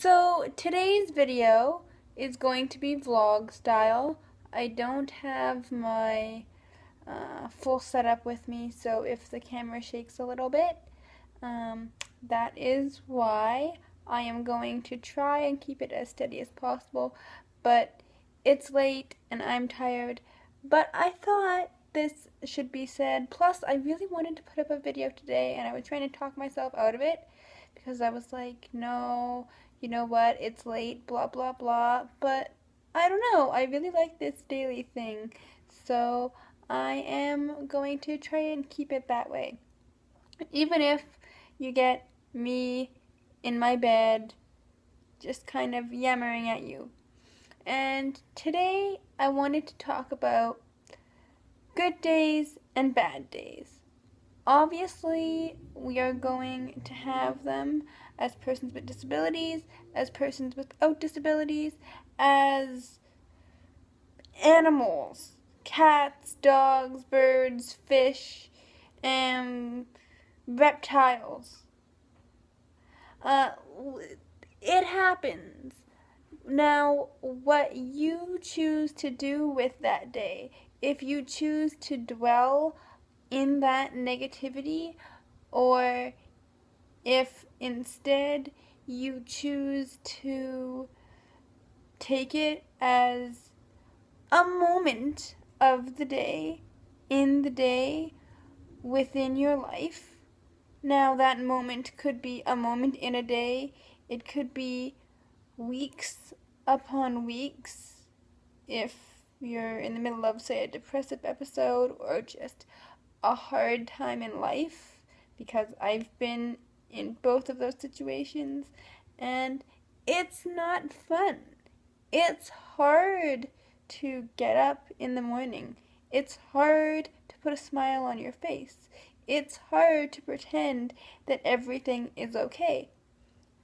So today's video is going to be vlog style. I don't have my full setup with me, so if the camera shakes a little bit, that is why. I am going to try and keep it as steady as possible, but it's late and I'm tired. But I thought this should be said. Plus, I really wanted to put up a video today, and I was trying to talk myself out of it because I was like, no, you know what, it's late, blah, blah, blah. But I don't know, I really like this daily thing. So I am going to try and keep it that way. Even if you get me in my bed just kind of yammering at you. And today I wanted to talk about good days and bad days. Obviously, we are going to have them as persons with disabilities, as persons without disabilities, as animals, cats, dogs, birds, fish, and reptiles. Uh, it happens. Now, what you choose to do with that day, if you choose to dwell in that negativity, or if instead you choose to take it as a moment of the day, in the day, within your life. Now, that moment could be a moment in a day, it could be weeks upon weeks if you're in the middle of, say, a depressive episode or just a hard time in life, because I've been in both of those situations and it's not fun. It's hard to get up in the morning. It's hard to put a smile on your face. It's hard to pretend that everything is okay.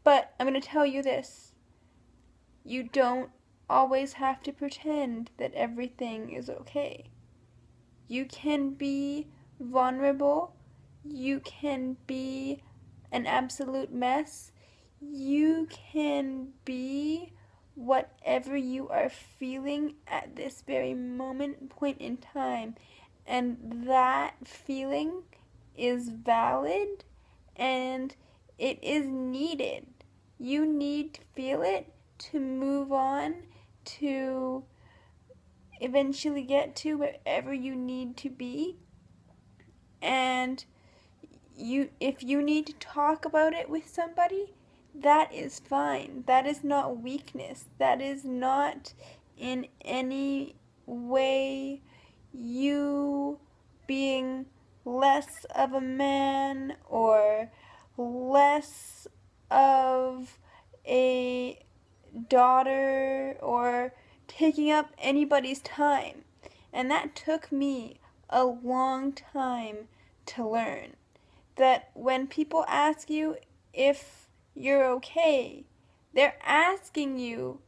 But I'm going to tell you this. You don't always have to pretend that everything is okay. You can be vulnerable. You can be an absolute mess. You can be whatever you are feeling at this very point in time. And that feeling is valid and it is needed. You need to feel it to move on, to eventually get to wherever you need to be. And if you need to talk about it with somebody, that is fine. That is not weakness. That is not in any way you being less of a man or less of a daughter or taking up anybody's time. And that took me a long time to learn. That when people ask you if you're okay, they're asking you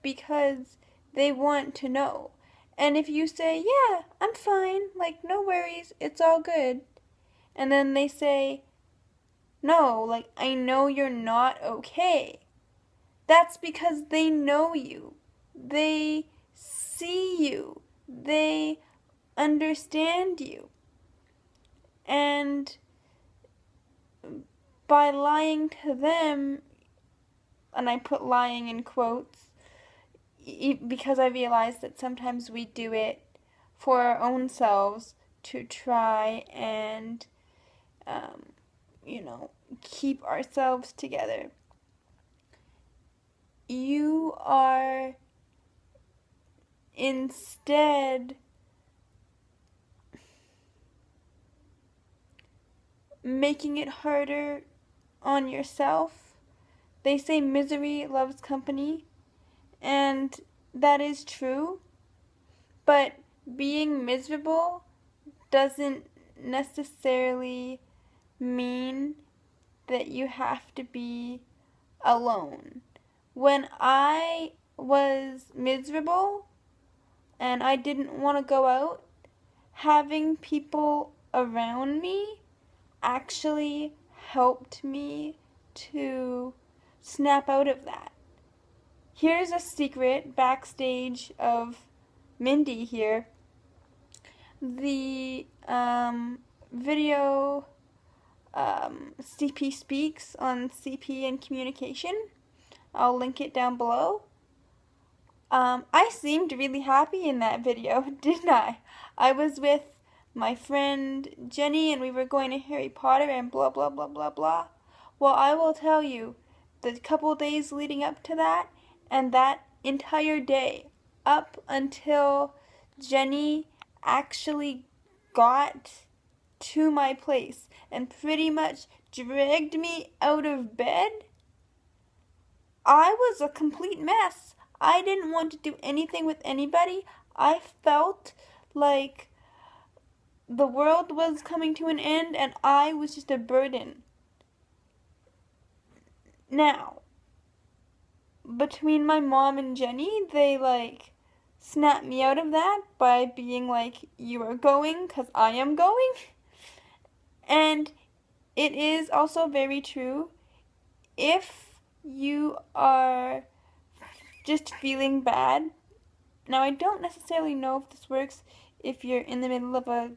because they want to know. And if you say, yeah, I'm fine, like, no worries, it's all good, and then they say, no, like, I know you're not okay, that's because they know you. They see you. They understand you. And by lying to them, and I put lying in quotes, because I realize that sometimes we do it for our own selves to try and, keep ourselves together. You are instead making it harder on yourself. They say misery loves company, and that is true, but being miserable doesn't necessarily mean that you have to be alone. When I was miserable and I didn't want to go out, having people around me actually helped me to snap out of that. here's a secret backstage of Mindy here. The video CP Speaks on CP and communication. I'll link it down below. I seemed really happy in that video, didn't I? I was with my friend Jenny and we were going to Harry Potter and blah blah blah blah blah. Well, I will tell you, the couple days leading up to that and that entire day up until Jenny actually got to my place and pretty much dragged me out of bed, I was a complete mess. I didn't want to do anything with anybody. I felt like the world was coming to an end and I was just a burden. Now, between my mom and Jenny, they snapped me out of that by being like, you are going because I am going. And it is also very true, if you are just feeling bad. Now, I don't necessarily know if this works if you're in the middle of a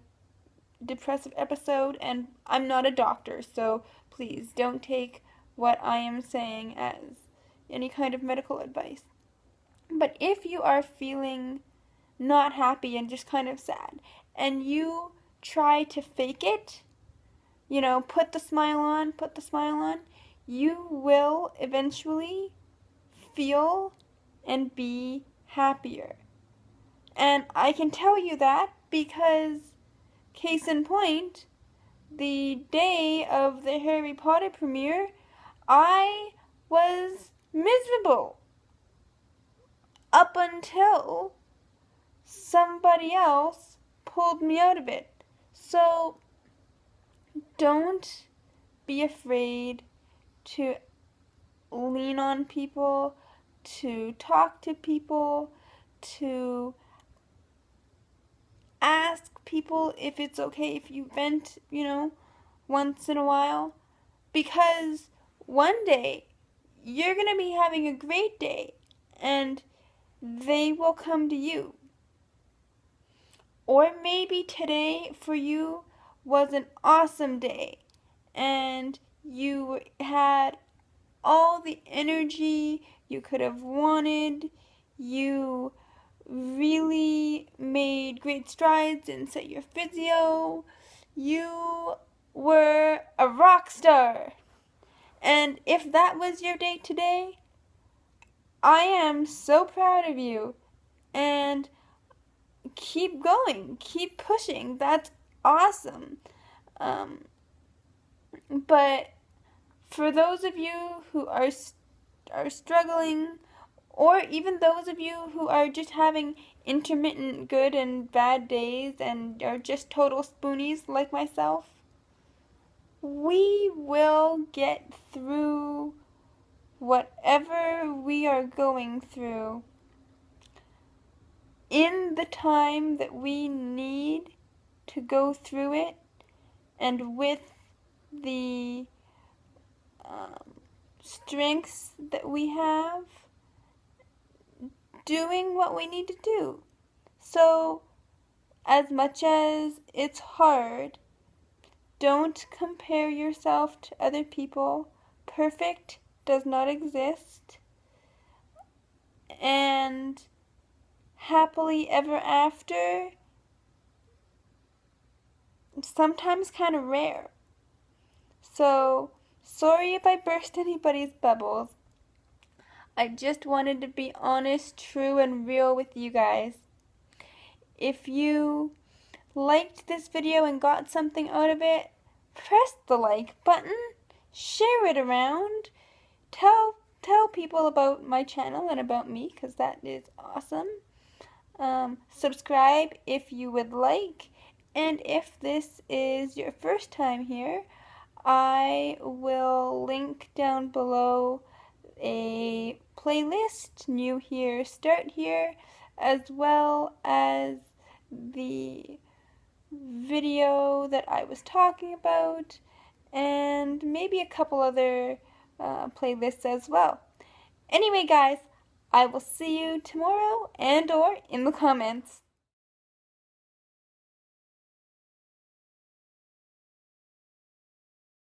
depressive episode, and I'm not a doctor, so please don't take what I am saying as any kind of medical advice. But if you are feeling not happy and just kind of sad, and you try to fake it, put the smile on, you will eventually feel and be happier. And I can tell you that because, case in point, the day of the Harry Potter premiere, I was miserable up until somebody else pulled me out of it. So don't be afraid to lean on people, to talk to people, to ask people if it's okay if you vent, once in a while. Because one day you're going to be having a great day and they will come to you. Or maybe today for you was an awesome day and you had all the energy you could have wanted. You really made great strides in, say, your physio. You were a rock star. And if that was your day today, I am so proud of you. And keep going, keep pushing. That's awesome. But for those of you who are struggling, or even those of you who are just having intermittent good and bad days and are just total spoonies like myself, we will get through whatever we are going through in the time that we need to go through it, and with the strengths that we have, doing what we need to do. So, as much as it's hard, don't compare yourself to other people. Perfect does not exist. And happily ever after, sometimes kind of rare. So, sorry if I burst anybody's bubbles. I just wanted to be honest, true, and real with you guys. If you liked this video and got something out of it, press the like button, share it around, tell people about my channel and about me, because that is awesome. Subscribe if you would like, and if this is your first time here, I will link down below a playlist, New Here, Start Here, as well as the video that I was talking about, and maybe a couple other playlists as well. Anyway, guys, I will see you tomorrow and or in the comments.